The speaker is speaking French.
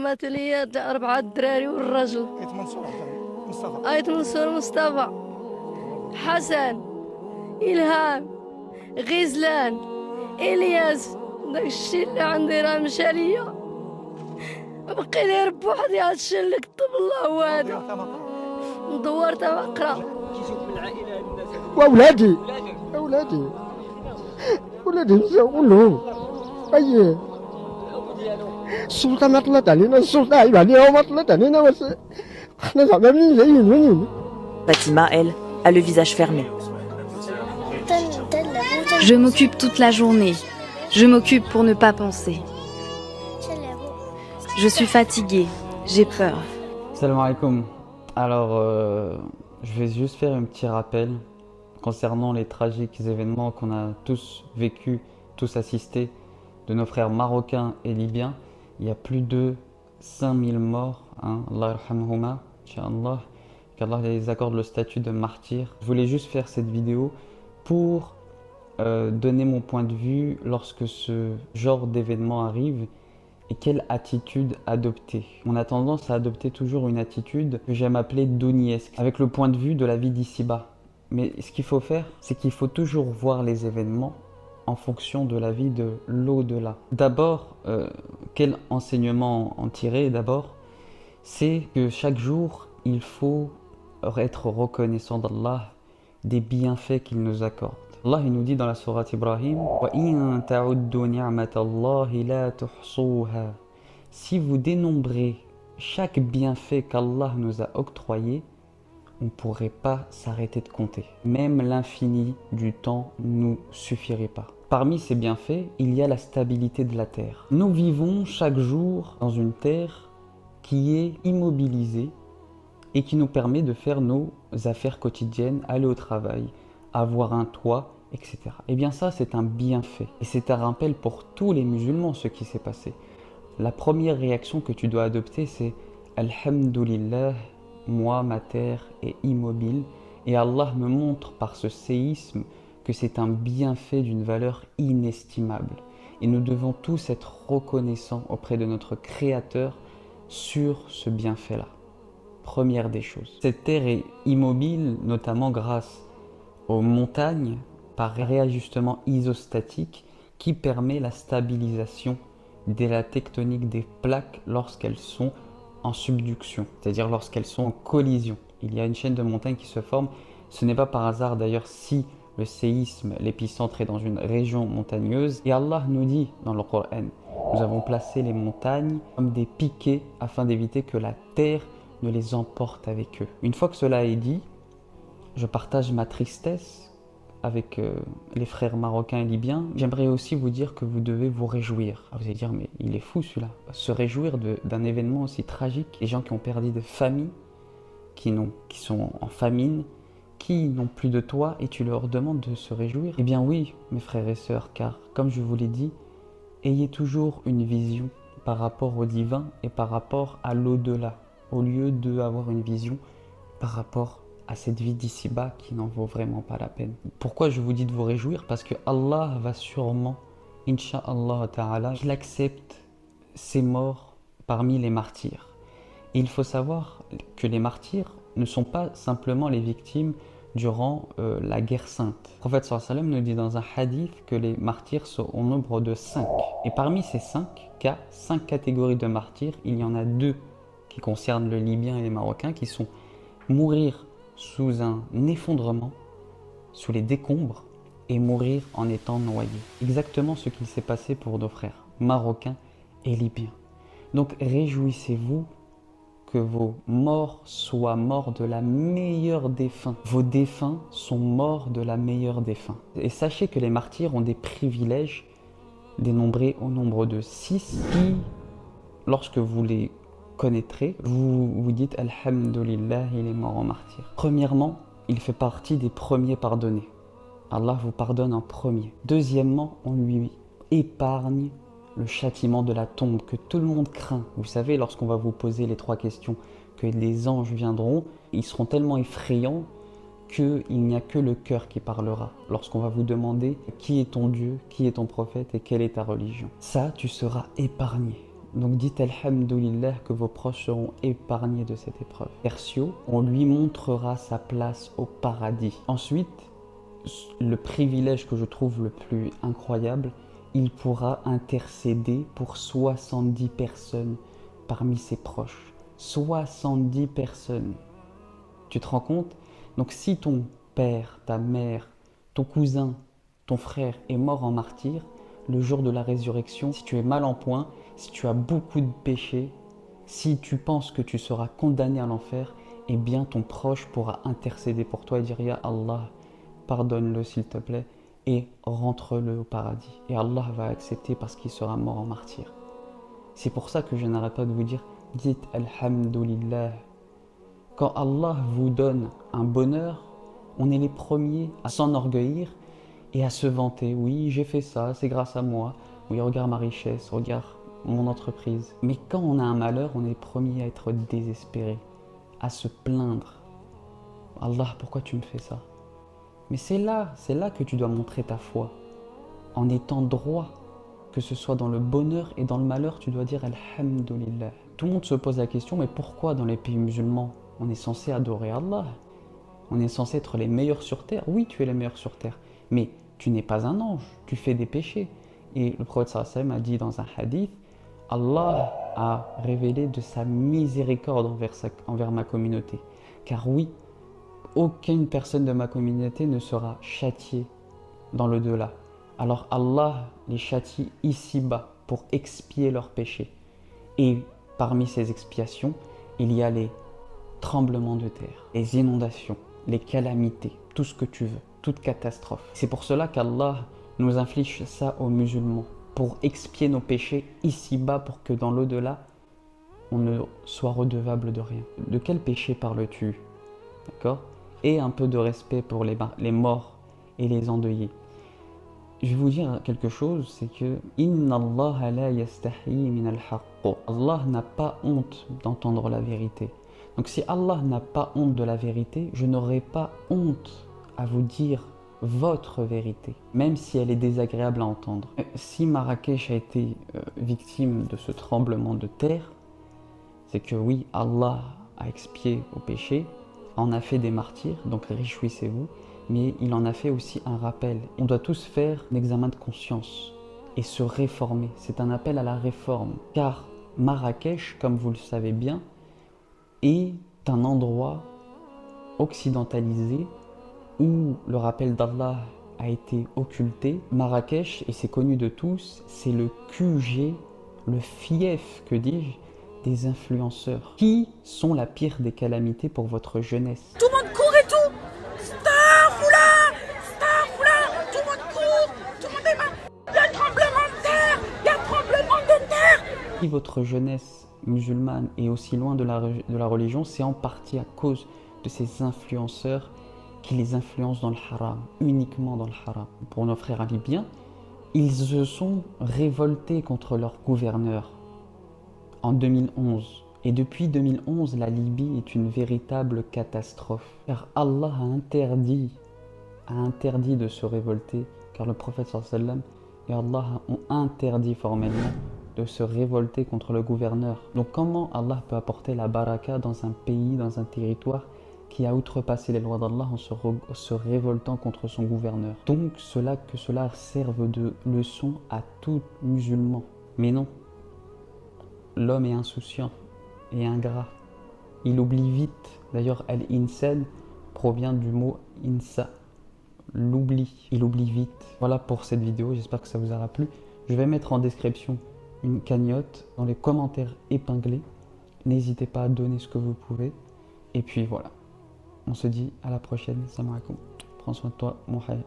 مات ليا 4 دراري والرجل. ايت منصور مصطفى. آية منصور مصطفى، حسن، إلهام، غزلان، إلياس. داكشي اللي عندي راه مشى ليا، بقي غير بوحدي. هادشي اللي كتب الله هو هذا. ندور تا نقرا. كيجيوك من العائله هاد الناس هادو؟ واولادي ولادك اولادي ولادي مشاو كلهم. اييه الام ديالو السلطه ما طلعت علينا، السلطه عيب عليها وما طلعت علينا، واش حنا زعما منين جايين منين؟ Fatima, elle, a le visage fermé. Je m'occupe toute la journée. Je m'occupe pour ne pas penser. Je suis fatiguée. J'ai peur. Salam alaikum. Alors, je vais juste faire un petit rappel concernant les tragiques événements qu'on a tous vécus, tous assistés, de nos frères marocains et libyens. Il y a plus de 5000 morts, hein, Allah yarhamhuma, Inch'Allah, qu'Allah les accorde le statut de martyrs. Je voulais juste faire cette vidéo pour donner mon point de vue lorsque ce genre d'événement arrive et quelle attitude adopter. On a tendance à adopter toujours une attitude que j'aime appeler douniesque, avec le point de vue de la vie d'ici-bas. Mais ce qu'il faut faire, c'est qu'il faut toujours voir les événements en fonction de la vie de l'au-delà. D'abord, quel enseignement en tirer d'abord? C'est que chaque jour, il faut être reconnaissant d'Allah des bienfaits qu'il nous accorde. Allah il nous dit dans la sourate Ibrahim وَإِن تَعُدُّوا نِعْمَةَ اللَّهِ لَا تُحْصُوهَا. Si vous dénombrez chaque bienfait qu'Allah nous a octroyé, on ne pourrait pas s'arrêter de compter. Même l'infini du temps nous suffirait pas. Parmi ces bienfaits, il y a la stabilité de la terre. Nous vivons chaque jour dans une terre qui est immobilisée et qui nous permet de faire nos affaires quotidiennes, aller au travail, avoir un toit, etc. Eh bien ça, c'est un bienfait. Et c'est un rappel pour tous les musulmans ce qui s'est passé. La première réaction que tu dois adopter, c'est « Alhamdulillah, moi, ma terre est immobile et Allah me montre par ce séisme que c'est un bienfait d'une valeur inestimable. Et nous devons tous être reconnaissants auprès de notre Créateur sur ce bienfait-là. » Première des choses. Cette terre est immobile, notamment grâce aux montagnes, par réajustement isostatique qui permet la stabilisation de la tectonique des plaques lorsqu'elles sont en subduction, c'est-à-dire lorsqu'elles sont en collision. Il y a une chaîne de montagnes qui se forme. Ce n'est pas par hasard d'ailleurs si le séisme, l'épicentre est dans une région montagneuse. Et Allah nous dit dans le Coran, nous avons placé les montagnes comme des piquets afin d'éviter que la terre ne les emporte avec eux. Une fois que cela est dit, je partage ma tristesse avec les frères marocains et libyens. J'aimerais aussi vous dire que vous devez vous réjouir. Vous allez dire, mais il est fou celui-là. Se réjouir d'un événement aussi tragique. Les gens qui ont perdu de famille, qui sont en famine, qui n'ont plus de toit, et tu leur demandes de se réjouir. Eh bien oui, mes frères et sœurs, car comme je vous l'ai dit, ayez toujours une vision par rapport au divin et par rapport à l'au-delà, au lieu d'avoir une vision par rapport à cette vie d'ici-bas qui n'en vaut vraiment pas la peine. Pourquoi je vous dis de vous réjouir? Parce que Allah va sûrement, Inch'Allah Ta'ala, qu'il accepte ces morts parmi les martyrs. Et il faut savoir que les martyrs ne sont pas simplement les victimes durant la guerre sainte. Le prophète sallallahu alayhi wa sallam nous dit dans un hadith que les martyrs sont au nombre de 5. Et parmi ces 5 catégories de martyrs, il y en a 2 qui concernent le Libyen et les Marocains, qui sont mourir sous un effondrement, sous les décombres, et mourir en étant noyé. Exactement ce qu'il s'est passé pour nos frères marocains et libyens. Donc réjouissez-vous que vos morts soient morts de la meilleure des fins. Vos défunts sont morts de la meilleure des fins. Et sachez que les martyrs ont des privilèges dénombrés au nombre de 6 qui, lorsque vous les connaîtrez, vous vous dites Alhamdulillah, il est mort en martyr. Premièrement, il fait partie des premiers pardonnés. Allah vous pardonne en premier. Deuxièmement, on lui épargne le châtiment de la tombe que tout le monde craint. Vous savez, lorsqu'on va vous poser les 3 questions, que les anges viendront, ils seront tellement effrayants qu'il n'y a que le cœur qui parlera. Lorsqu'on va vous demander qui est ton Dieu, qui est ton prophète et quelle est ta religion. Ça, tu seras épargné. Donc dites Alhamdulillah que vos proches seront épargnés de cette épreuve. Tertio, on lui montrera sa place au paradis. Ensuite, le privilège que je trouve le plus incroyable, il pourra intercéder pour 70 personnes parmi ses proches. 70 personnes. Tu te rends compte? Donc si ton père, ta mère, ton cousin, ton frère est mort en martyr, le jour de la résurrection, si tu es mal en point, si tu as beaucoup de péchés, si tu penses que tu seras condamné à l'enfer, eh bien ton proche pourra intercéder pour toi et dire « Ya Allah, pardonne-le s'il te plaît et rentre-le au paradis. » Et Allah va accepter parce qu'il sera mort en martyr. C'est pour ça que je n'arrête pas de vous dire « Dites Alhamdulillah ». Quand Allah vous donne un bonheur, on est les premiers à s'enorgueillir et à se vanter. Oui, j'ai fait ça, c'est grâce à moi. Oui, regarde ma richesse, regarde mon entreprise. Mais quand on a un malheur, on est les premiers à être désespérés, à se plaindre. Allah, pourquoi tu me fais ça? Mais c'est là que tu dois montrer ta foi. En étant droit, que ce soit dans le bonheur et dans le malheur, tu dois dire Alhamdulillah. Tout le monde se pose la question, mais pourquoi dans les pays musulmans, on est censé adorer Allah? On est censé être les meilleurs sur terre. Oui, tu es le meilleur sur terre, mais tu n'es pas un ange, tu fais des péchés. Et le prophète sallallahu alayhi wa sallam a dit dans un hadith, Allah a révélé de sa miséricorde envers ma communauté. Car oui, aucune personne de ma communauté ne sera châtiée dans l'au-delà. Alors Allah les châtie ici-bas pour expier leurs péchés. Et parmi ces expiations, il y a les tremblements de terre, les inondations, les calamités, tout ce que tu veux, toute catastrophe. C'est pour cela qu'Allah nous inflige ça aux musulmans, pour expier nos péchés ici-bas, pour que dans l'au-delà, on ne soit redevable de rien. De quel péché parles-tu? D'accord? Et un peu de respect pour les morts et les endeuillés. Je vais vous dire quelque chose, c'est que Inna Allah la yastahi min al-haqq. Allah n'a pas honte d'entendre la vérité. Donc si Allah n'a pas honte de la vérité, je n'aurai pas honte à vous dire votre vérité, même si elle est désagréable à entendre. Si Marrakech a été victime de ce tremblement de terre, c'est que oui, Allah a expié au péché, en a fait des martyrs, donc réjouissez-vous, mais il en a fait aussi un rappel. On doit tous faire un examen de conscience et se réformer. C'est un appel à la réforme, car Marrakech, comme vous le savez bien, est un endroit occidentalisé où le rappel d'Allah a été occulté. Marrakech, et c'est connu de tous, c'est le QG, le fief, que dis-je, des influenceurs. Qui sont la pire des calamités pour votre jeunesse? Tout le monde court et tout. Starfoula, tout le monde court, tout le monde est mal. Il y a un tremblement de terre, il y a un tremblement de terre. Si votre jeunesse musulmane est aussi loin de la religion, c'est en partie à cause de ces influenceurs qui les influencent dans le haram, uniquement dans le haram. Pour nos frères libyens, ils se sont révoltés contre leur gouverneur en 2011. Et depuis 2011, la Libye est une véritable catastrophe. Car Allah a interdit de se révolter, car le prophète sallallahu alayhi wa sallam et Allah ont interdit formellement de se révolter contre le gouverneur. Donc comment Allah peut apporter la baraka dans un pays, dans un territoire qui a outrepassé les lois d'Allah en se révoltant contre son gouverneur? Donc que cela serve de leçon à tout musulman. Mais non, l'homme est insouciant et ingrat. Il oublie vite. D'ailleurs, al-insan provient du mot insa, l'oubli. Il oublie vite. Voilà pour cette vidéo, j'espère que ça vous aura plu. Je vais mettre en description une cagnotte dans les commentaires épinglés. N'hésitez pas à donner ce que vous pouvez. Et puis voilà, on se dit à la prochaine. Salam alaikum. Prends soin de toi, mon frère.